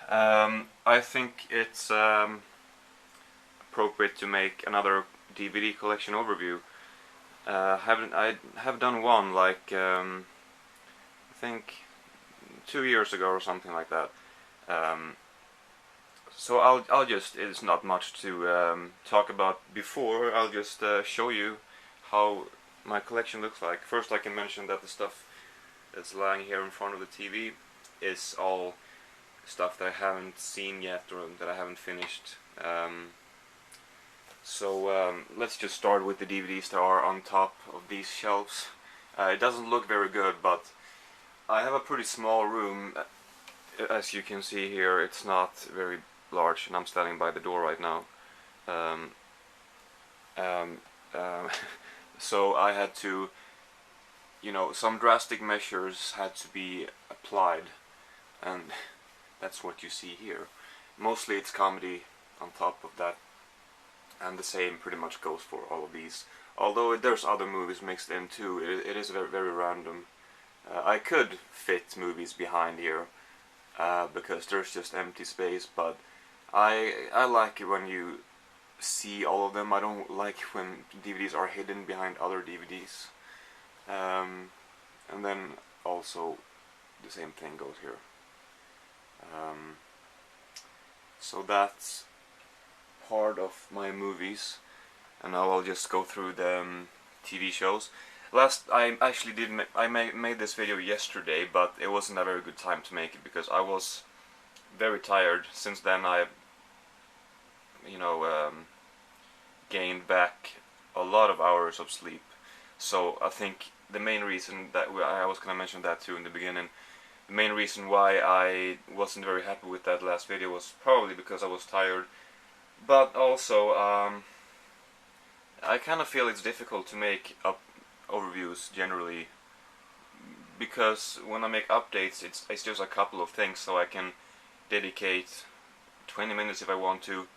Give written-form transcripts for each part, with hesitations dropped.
I think it's appropriate to make another DVD collection overview. I have done one like I think 2 years ago or something like that. Um, so I'll just, it's not much to talk about before. I'll just show you how my collection looks like. First, I can mention that the stuff that's lying here in front of the TV is all stuff that I haven't seen yet or that I haven't finished. Let's just start with the DVDs that are on top of these shelves. It doesn't look very good, but I have a pretty small room. As you can see here, it's not very large, and I'm standing by the door right now. Um, um, um, so I had to, some drastic measures had to be applied, and that's what you see here. Mostly it's comedy on top of that, and the same pretty much goes for all of these. Although there's other movies mixed in too, it is very, very random. I could fit movies behind here, because there's just empty space, but I like it when you see all of them. I don't like when DVDs are hidden behind other DVDs. And then also the same thing goes here. So that's part of my movies, and now I'll just go through the TV shows. I actually made this video yesterday, but it wasn't a very good time to make it because I was very tired. Since then I gained back a lot of hours of sleep. So I think the main reason that I was gonna mention that too in the beginning. The main reason why I wasn't very happy with that last video was probably because I was tired, but also I kind of feel it's difficult to make overviews generally, because when I make updates it's just a couple of things, so I can dedicate 20 minutes if I want to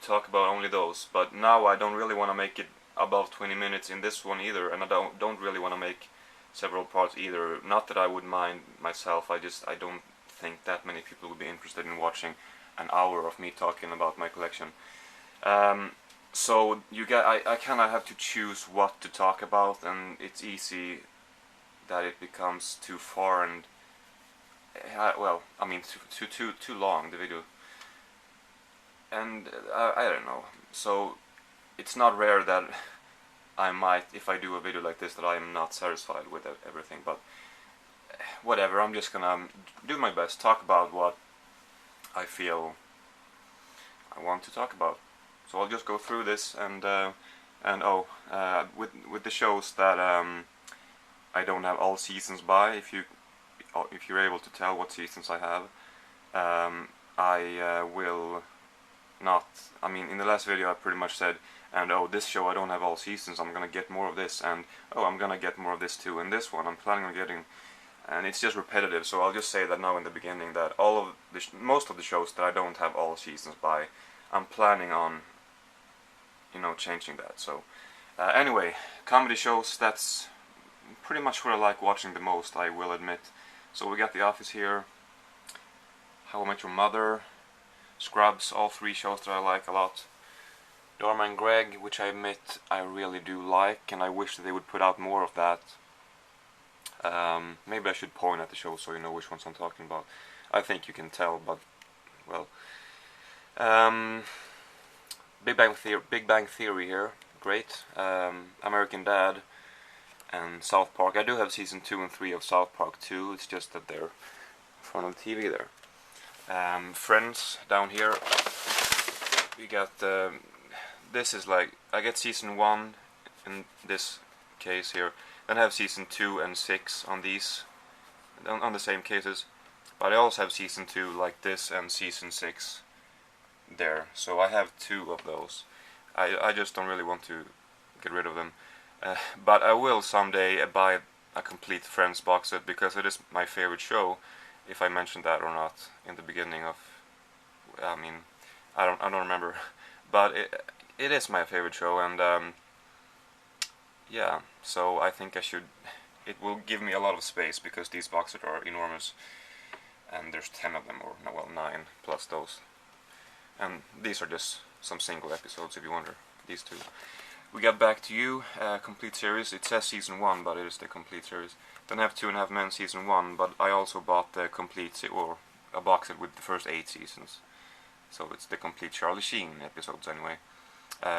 talk about only those. But now I don't really want to make it above 20 minutes in this one either, and I don't really want to make several parts either. Not that I would mind myself, I don't think that many people would be interested in watching an hour of me talking about my collection. So I kind of have to choose what to talk about, and it's easy that it becomes too far and too long, the video. And I don't know. So it's not rare that I might, if I do a video like this, that I am not satisfied with everything, but whatever, I'm just gonna do my best, talk about what I feel I want to talk about. So I'll just go through this, and with the shows that I don't have all seasons by, if you're able to tell what seasons I have, I will not. I mean, in the last video I pretty much said, and this show I don't have all seasons, I'm gonna get more of this, and I'm gonna get more of this too, and this one I'm planning on getting, and it's just repetitive. So I'll just say that now in the beginning, that most of the shows that I don't have all seasons by, I'm planning on changing that. So anyway, comedy shows, that's pretty much what I like watching the most, I will admit. So we got The Office here, How I Met Your Mother, Scrubs, all three shows that I like a lot. Dharma and Greg, which I admit I really do like, and I wish that they would put out more of that. Maybe I should point at the show so you know which ones I'm talking about. I think you can tell, but well. Big Bang Theory here, great. American Dad and South Park. I do have season 2 and 3 of South Park too. It's just that they're in front of the TV there. Friends down here. We got this is like, I get season 1 in this case here. Then I have season 2 and 6 on these, on the same cases. But I also have season 2 like this and season 6 there. So I have 2 of those. I just don't really want to get rid of them. But I will someday buy a complete Friends box set, because it is my favorite show. If I mentioned that or not in the beginning of, I don't remember, but it is my favorite show, and yeah, so I think I should. It will give me a lot of space because these boxes are enormous. and there's 10 of them, or no, well, 9 plus those. And these are just some single episodes, if you wonder. These two. We got Back to You, complete series. It says season 1, but it is the complete series. Then I have 2.5 Men season 1, but I also bought the complete, or a box set with the first 8 seasons. So it's the complete Charlie Sheen episodes anyway.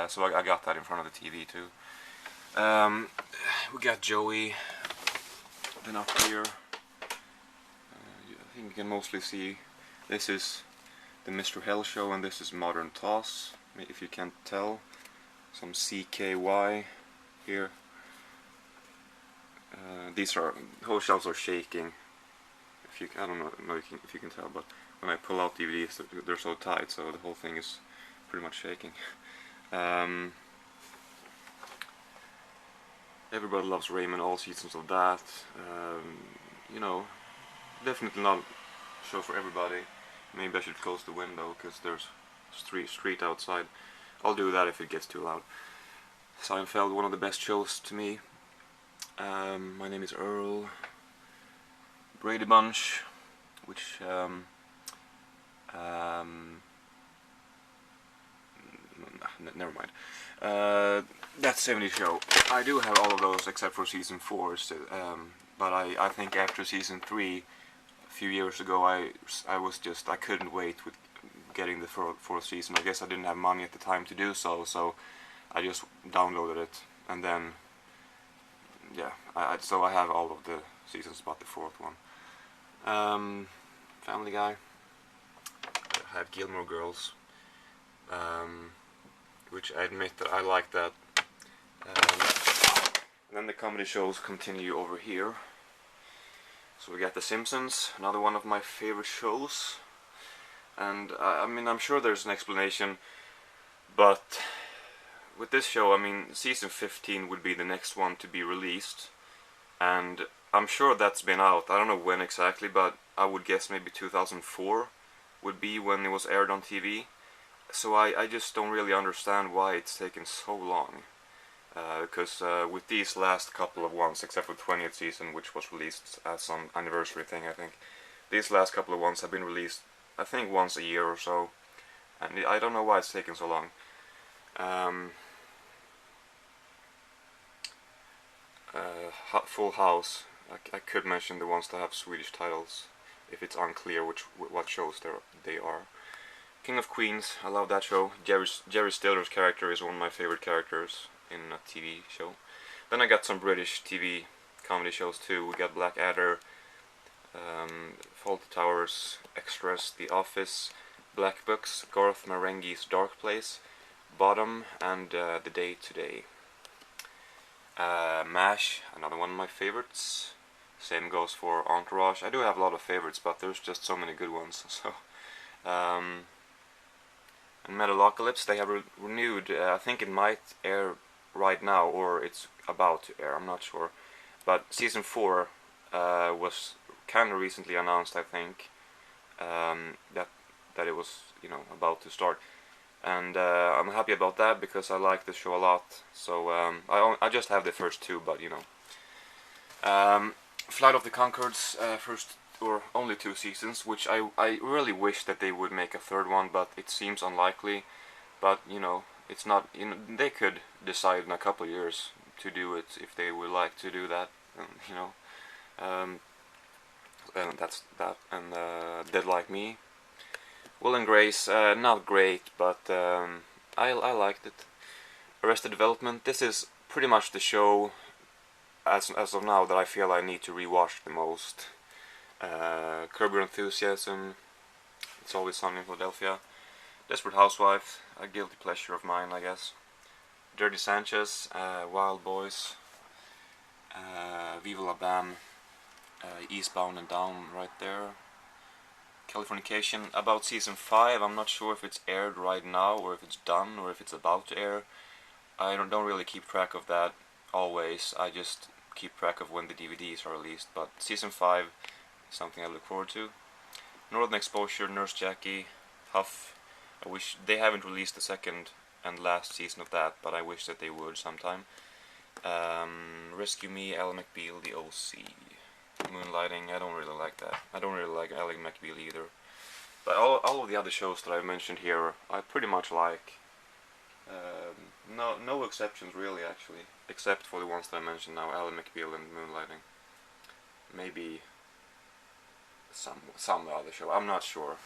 So I got that in front of the TV too. We got Joey. Then up here, I think you can mostly see this is the Mr. Hell show, and this is Modern Toss, if you can't tell. Some CKY here. These are, whole shelves are shaking. I don't know if you can tell, but when I pull out DVDs, they're so tight, so the whole thing is pretty much shaking. Everybody Loves Raymond, all seasons of that. You know, definitely not a show for everybody. Maybe I should close the window because there's street outside. I'll do that if it gets too loud. Seinfeld, one of the best shows to me. My Name is Earl. Brady Bunch, which never mind. That 70s show. I do have all of those except for season 4. But I think after season 3, a few years ago, I couldn't wait with getting the fourth season. I guess I didn't have money at the time to do so, so I just downloaded it, and then yeah, so I have all of the seasons but the 4th one. Family Guy. I had Gilmore Girls, which I admit that I like that. And then the comedy shows continue over here. So we got The Simpsons, another one of my favorite shows. And I mean, I'm sure there's an explanation, but with this show, I mean, season 15 would be the next one to be released, and I'm sure that's been out. I don't know when exactly, but I would guess maybe 2004 would be when it was aired on TV. So I just don't really understand why it's taken so long. Because with these last couple of ones, except for 20th season, which was released as some anniversary thing, I think, these last couple of ones have been released, I think, once a year or so, and I don't know why it's taken so long. Full House, I could mention the ones that have Swedish titles, if it's unclear what shows they are. King of Queens, I love that show. Jerry Stiller's character is one of my favorite characters in a TV show. Then I got some British TV comedy shows too. We got Blackadder, Fawlty Towers, Extras, The Office, Black Books, Garth Marenghi's Dark Place, Bottom, and The Day Today. MASH, another one of my favorites. Same goes for Entourage. I do have a lot of favorites, but there's just so many good ones. So, and Metalocalypse, they have renewed. I think it might air right now, or it's about to air. I'm not sure. But season 4 was kind of recently announced. I think that it was, you know, about to start. And I'm happy about that because I like the show a lot. So I just have the first 2, but you know. Flight of the Conchords, first or only 2 seasons, which I really wish that they would make a 3rd one, but it seems unlikely. But you know, it's not. You know, they could decide in a couple of years to do it if they would like to do that. You know, and that's that. And Dead Like Me. Will and Grace, not great, but I liked it. Arrested Development, this is pretty much the show as of now that I feel I need to rewatch the most. Curb Your Enthusiasm, It's Always Sunny in Philadelphia, Desperate Housewife, a guilty pleasure of mine, I guess. Dirty Sanchez, Wild Boys, Viva La Bam, Eastbound and Down right there. Californication, about season 5, I'm not sure if it's aired right now or if it's done or if it's about to air. I don't really keep track of that always, I just keep track of when the DVDs are released, but season 5 is something I look forward to. Northern Exposure, Nurse Jackie, Huff, I wish they haven't released the 2nd and last season of that, but I wish that they would sometime. Rescue Me, Ally McBeal, The OC. Moonlighting, I don't really like that. I don't really like Ally McBeal either. But all of the other shows that I've mentioned here, I pretty much like. No exceptions really, actually, except for the ones that I mentioned now, Ally McBeal and Moonlighting. Maybe some other show, I'm not sure.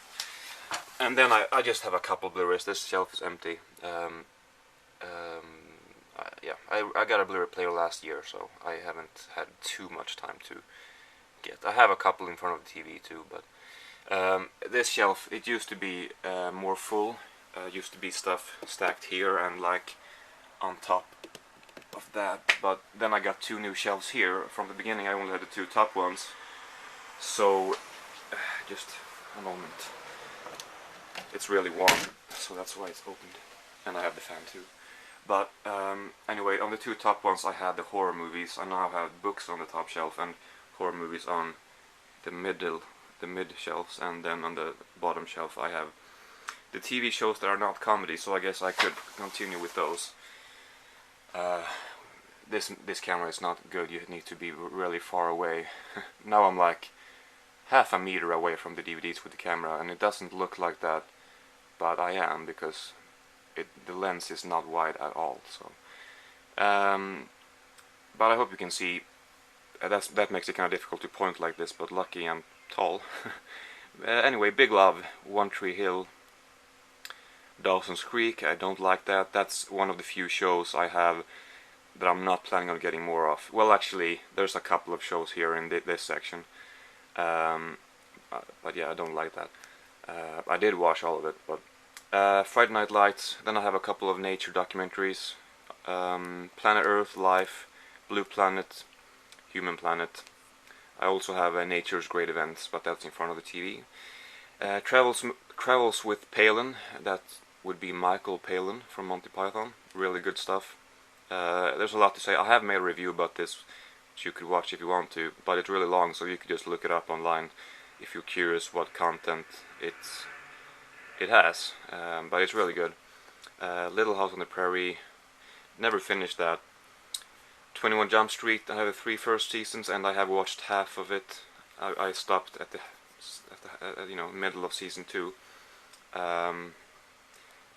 And then I just have a couple Blu-rays. This shelf is empty. Yeah, I got a Blu-ray player last year, so I haven't had too much time to get. I have a couple in front of the TV too, but this shelf, it used to be more full. Used to be stuff stacked here and like on top of that, but then I got two new shelves here. From the beginning I only had the two top ones, so just a moment. It's really warm, so that's why it's opened, and I have the fan too. But anyway, on the two top ones I had the horror movies. I now have books on the top shelf and horror movies on the mid shelves, and then on the bottom shelf I have the TV shows that are not comedy, so I guess I could continue with those. This camera is not good, you need to be really far away. Now I'm like half a meter away from the DVDs with the camera, and it doesn't look like that, but I am, because the lens is not wide at all. So, but I hope you can see. That makes it kind of difficult to point like this, but lucky I'm tall. Anyway, Big Love, One Tree Hill, Dawson's Creek, I don't like that. That's one of the few shows I have that I'm not planning on getting more of. Well, actually, there's a couple of shows here in this section. But yeah, I don't like that. I did watch all of it, but Friday Night Lights. Then I have a couple of nature documentaries. Planet Earth, Life, Blue Planet, Human Planet. I also have Nature's Great Events, but that's in front of the TV. Travels with Palin. That would be Michael Palin from Monty Python. Really good stuff. There's a lot to say. I have made a review about this, which you could watch if you want to, but it's really long, so you could just look it up online if you're curious what content it has. But it's really good. Little House on the Prairie, never finished that. 21 Jump Street, I have the 3 first seasons, and I have watched half of it. I stopped at the middle of season 2.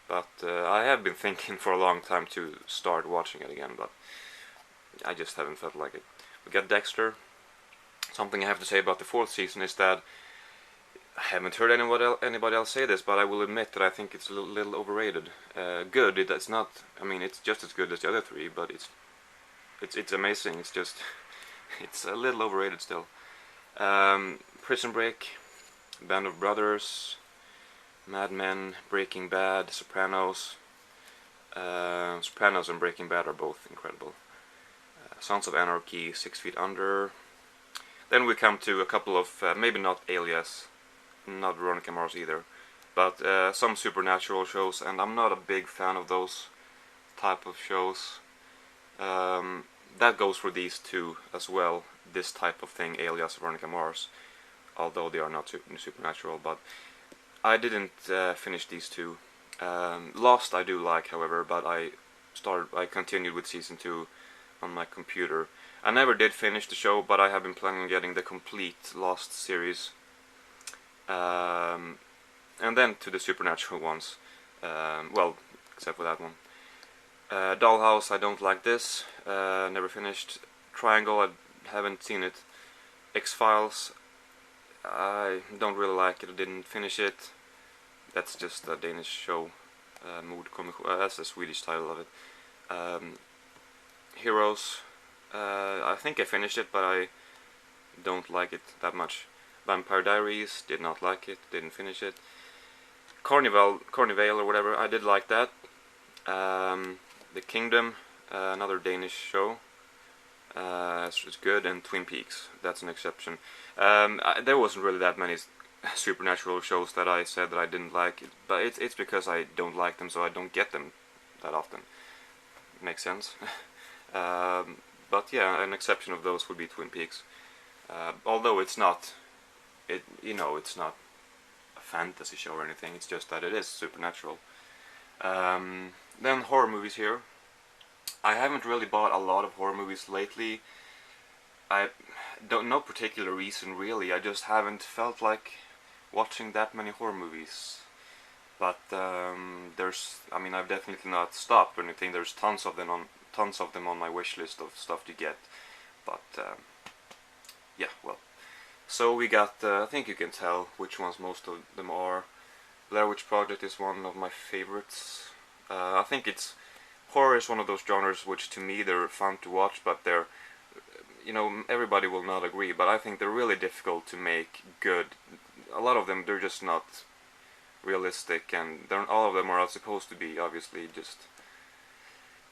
But I have been thinking for a long time to start watching it again, but I just haven't felt like it. We got Dexter. Something I have to say about the 4th season is that I haven't heard anybody else say this, but I will admit that I think it's a little overrated. Good, it's not. I mean, it's just as good as the other 3, but it's amazing. It's just it's a little overrated still. Prison Break, Band of Brothers, Mad Men, Breaking Bad, Sopranos. Sopranos and Breaking Bad are both incredible. Sons of Anarchy, 6 Feet Under. Then we come to a couple of, maybe not Alias, not Veronica Mars either, but some supernatural shows, and I'm not a big fan of those type of shows. That goes for these two as well, this type of thing, Alias, Veronica Mars, although they are not supernatural, but I didn't finish these two. Lost I do like, however, but I continued with season 2 on my computer. I never did finish the show, but I have been planning on getting the complete Lost series. And then to the supernatural ones. Well, except for that one. Dollhouse, I don't like this. Never finished. Triangle, I haven't seen it. X-Files, I don't really like it. I didn't finish it. That's just a Danish show. Mordkommission. That's the Swedish title of it. Heroes. I think I finished it, but I don't like it that much. Vampire Diaries, did not like it, didn't finish it. Carnival or whatever, I did like that. The Kingdom, another Danish show. It's good, and Twin Peaks, that's an exception. There wasn't really that many supernatural shows that I said that I didn't like, but it's because I don't like them, so I don't get them that often. Makes sense. But yeah, an exception of those would be Twin Peaks. Although it's not, it's not a fantasy show or anything. It's just that it is supernatural. Then horror movies here. I haven't really bought a lot of horror movies lately. don't no particular reason really. I just haven't felt like watching that many horror movies. But I mean, I've definitely not stopped or anything. There's tons of them on my wish list of stuff to get. But yeah, well. So we got, I think you can tell which ones most of them are. Blair Witch Project is one of my favorites. I think horror is one of those genres which to me they're fun to watch, but they're, everybody will not agree, but I think they're really difficult to make good. A lot of them, they're just not realistic, and all of them are not supposed to be, obviously, just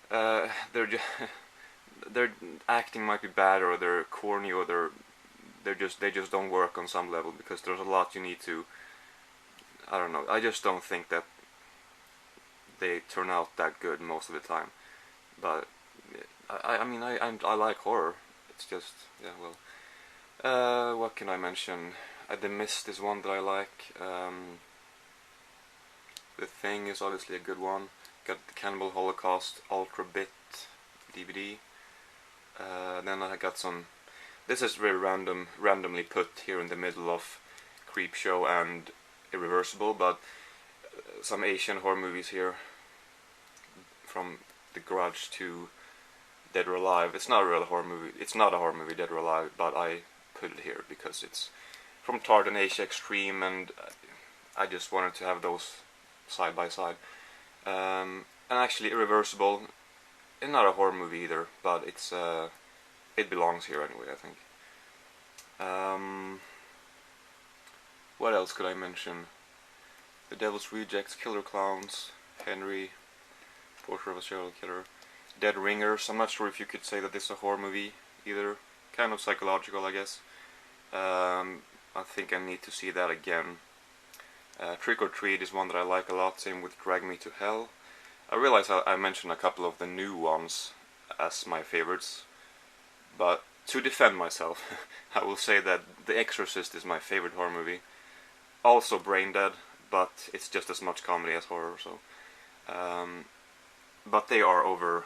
their acting might be bad, or they're corny, or they just don't work on some level, because there's a lot you need to, I don't know, I just don't think that they turn out that good most of the time. But I mean I like horror. It's just, yeah, well, what can I mention? The Mist is one that I like. The Thing is obviously a good one. Got the Cannibal Holocaust Ultra Bit DVD. Then I got some. This is very randomly put here in the middle of Creepshow and Irreversible, but some Asian horror movies here, from The Grudge to Dead or Alive. It's not a real horror movie. It's not a horror movie, Dead or Alive, but I put it here because it's from Tard and Asia Extreme, and I just wanted to have those side by side. And actually, Irreversible, it's not a horror movie either, but it belongs here anyway, I think. What else could I mention? The Devil's Rejects, Killer Clowns, Henry, Portrait of a Serial Killer, Dead Ringers. I'm not sure if you could say that this is a horror movie either. Kind of psychological, I guess. I think I need to see that again. Trick or Treat is one that I like a lot, same with Drag Me to Hell. I realize I mentioned a couple of the new ones as my favorites, but to defend myself, I will say that The Exorcist is my favorite horror movie. Also Brain Dead, but it's just as much comedy as horror, so. But they are over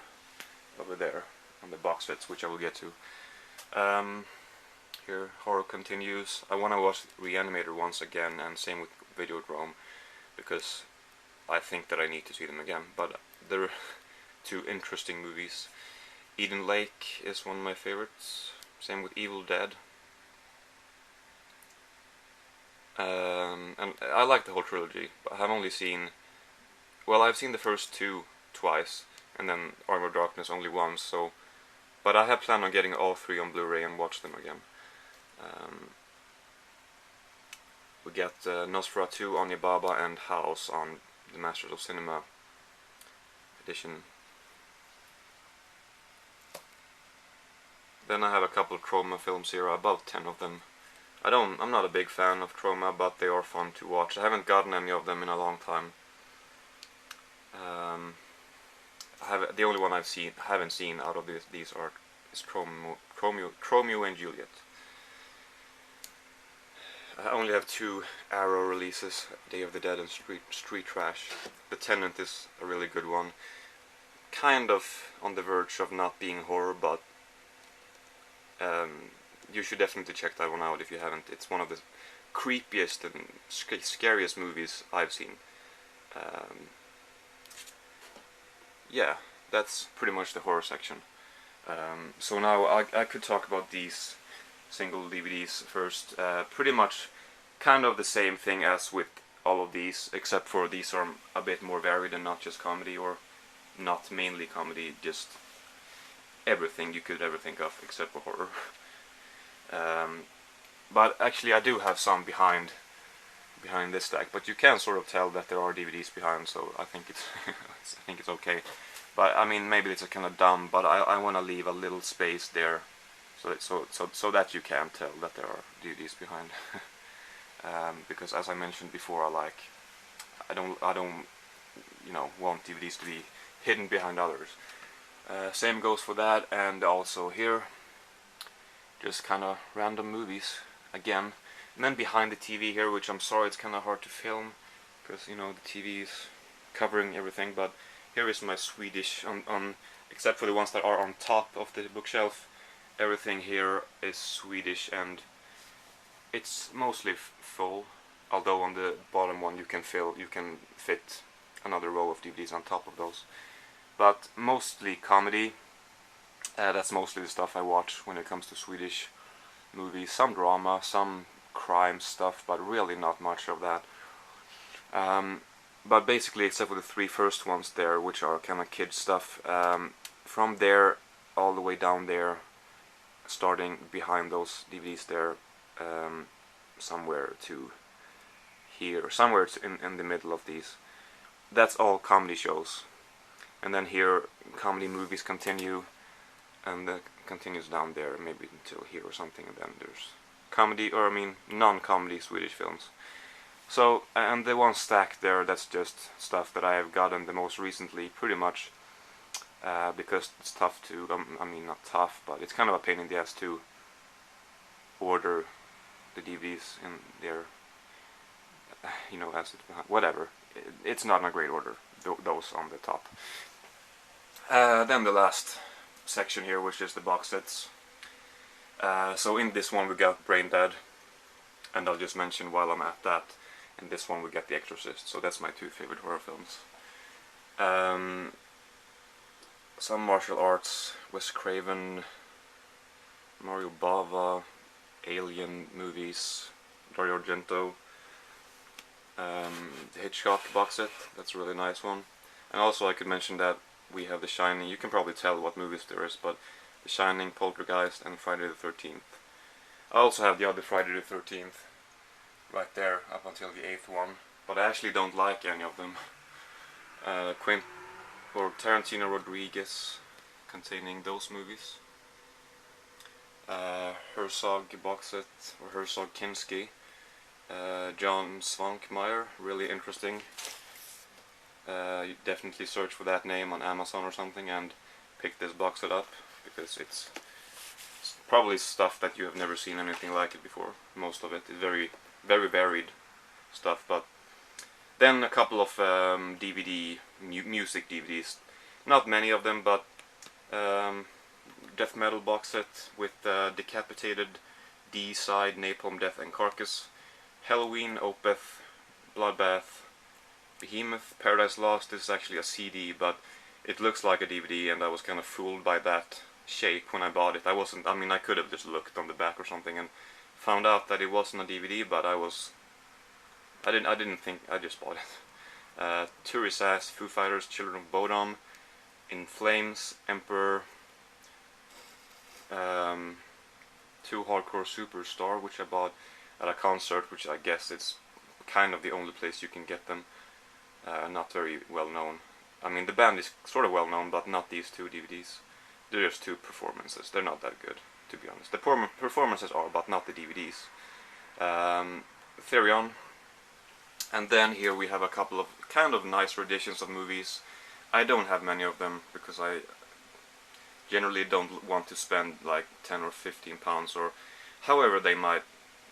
there on the box sets, which I will get to. Here, horror continues. I want to watch Reanimator once again, and same with Videodrome, because I think that I need to see them again. But they're two interesting movies. Eden Lake is one of my favorites. Same with Evil Dead. And I like the whole trilogy, but I've only seen... Well, I've seen the first two twice, and then Arm of Darkness only once, so... But I have planned on getting all three on Blu-ray and watch them again. We got Nosferatu, Onibaba, and House on the Masters of Cinema edition. Then I have a couple of Troma films here, about 10 of them. I'm not a big fan of Troma, but they are fun to watch. I haven't gotten any of them in a long time. The only one I haven't seen out of these is Romeo and Juliet. I only have 2 Arrow releases, Day of the Dead and Street Trash. The Tenant is a really good one. Kind of on the verge of not being horror, but you should definitely check that one out if you haven't. It's one of the creepiest and scariest movies I've seen. Yeah, that's pretty much the horror section. So now I could talk about these single DVDs first. Pretty much kind of the same thing as with all of these, except for these are a bit more varied and not just comedy, or not mainly comedy, just everything you could ever think of except for horror. But actually I do have some behind this stack, but you can sort of tell that there are DVDs behind, so I think it's I think it's okay. But I mean, maybe it's kind of dumb, but I want to leave a little space there, so that you can tell that there are DVDs behind. Because as I mentioned before, I don't want DVDs to be hidden behind others. Same goes for that, and also here, just kind of random movies again. And then behind the TV here, which I'm sorry it's kind of hard to film, because the TV is covering everything, but here is my Swedish, except for the ones that are on top of the bookshelf, everything here is Swedish, and it's mostly full. Although on the bottom one you can fit another row of DVDs on top of those. But mostly comedy. That's mostly the stuff I watch when it comes to Swedish movies. Some drama, some crime stuff, but really not much of that. But basically, except for the three first ones there, which are kind of kid stuff, from there all the way down there, starting behind those DVDs there, somewhere to here, somewhere in the middle of these, that's all comedy shows. And then here, comedy movies continue, and that continues down there, maybe until here or something, and then there's comedy, or I mean, non-comedy Swedish films. So, and the one stack there, that's just stuff that I have gotten the most recently, pretty much, because it's tough to, I mean, not tough, but it's kind of a pain in the ass to order the DVDs in there, you know, as whatever. It's not in a great order, those on the top. Then the last section here, which is the box sets. So in this one we got Brain Dead, and I'll just mention while I'm at that, in this one we got The Exorcist, so that's my two favorite horror films. Some martial arts, Wes Craven, Mario Bava, Alien movies, Dario Argento, the Hitchcock box set, that's a really nice one. And also I could mention that we have The Shining. You can probably tell what movies there is, but The Shining, Poltergeist, and Friday the 13th. I also have the other Friday the 13th right there up until the 8th one, but I actually don't like any of them. Tarantino Rodriguez containing those movies. Herzog box set, or Herzog Kinski. John Svankmajer, really interesting. You definitely search for that name on Amazon or something and pick this box set up, because it's probably stuff that you have never seen anything like it before. Most of it is very, very varied stuff. But then a couple of music DVDs, not many of them, but death metal box set with Decapitated, D-Side, Napalm Death and Carcass, Halloween, Opeth, Bloodbath, Behemoth, Paradise Lost. This is actually a CD, but it looks like a DVD, and I was kind of fooled by that shape when I bought it. I mean, I could have just looked on the back or something and found out that it wasn't a DVD, but I didn't think, I just bought it. Tourist Ass, Foo Fighters, Children of Bodom, In Flames, Emperor, Two Hardcore Superstar, which I bought at a concert, which I guess it's kind of the only place you can get them. Not very well known. I mean, the band is sort of well known, but not these two DVDs. They're just two performances. They're not that good, to be honest. The performances are, but not the DVDs. Therion. And then here we have a couple of kind of nicer editions of movies. I don't have many of them because I generally don't want to spend like 10 or 15 pounds or however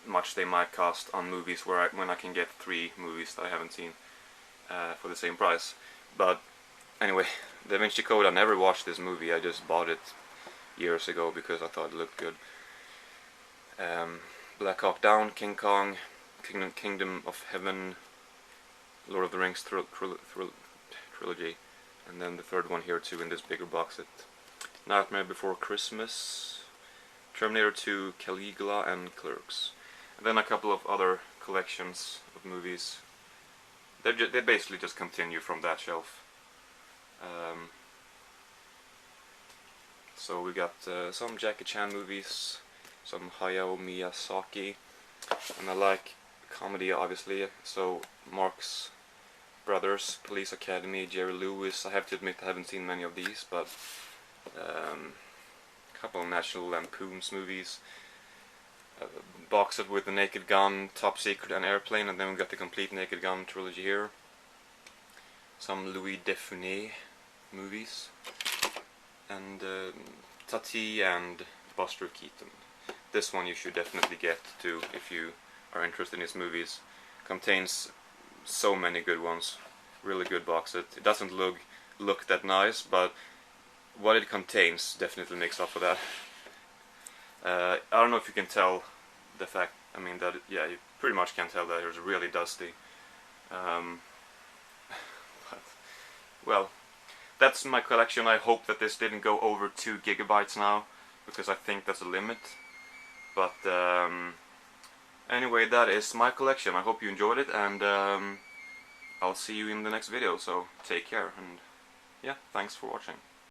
much they might cost on movies when I can get 3 movies that I haven't seen for the same price. But anyway, Da Vinci Code, I never watched this movie. I just bought it years ago because I thought it looked good. Black Hawk Down, King Kong, Kingdom of Heaven, Lord of the Rings trilogy, and then the third one here too in this bigger box set. Nightmare Before Christmas, Terminator 2, Caligula, and Clerks. And then a couple of other collections of movies. They basically just continue from that shelf. So we got some Jackie Chan movies, some Hayao Miyazaki, and I like comedy obviously, so Marx Brothers, Police Academy, Jerry Lewis. I have to admit I haven't seen many of these, but a couple of National Lampoon's movies, box set with The Naked Gun, Top Secret, and Airplane, and then we got the complete Naked Gun trilogy here. Some Louis Defune movies, and Tati and Buster Keaton. This one you should definitely get too if you are interested in his movies. Contains so many good ones. Really good box set. It doesn't look that nice, but what it contains definitely makes up for that. I don't know if you can tell the fact, I mean that, yeah, you pretty much can tell that it's really dusty. But, well, that's my collection. I hope that this didn't go over 2 gigabytes now, because I think that's a limit. But anyway, that is my collection. I hope you enjoyed it, and I'll see you in the next video, so take care, and yeah, thanks for watching.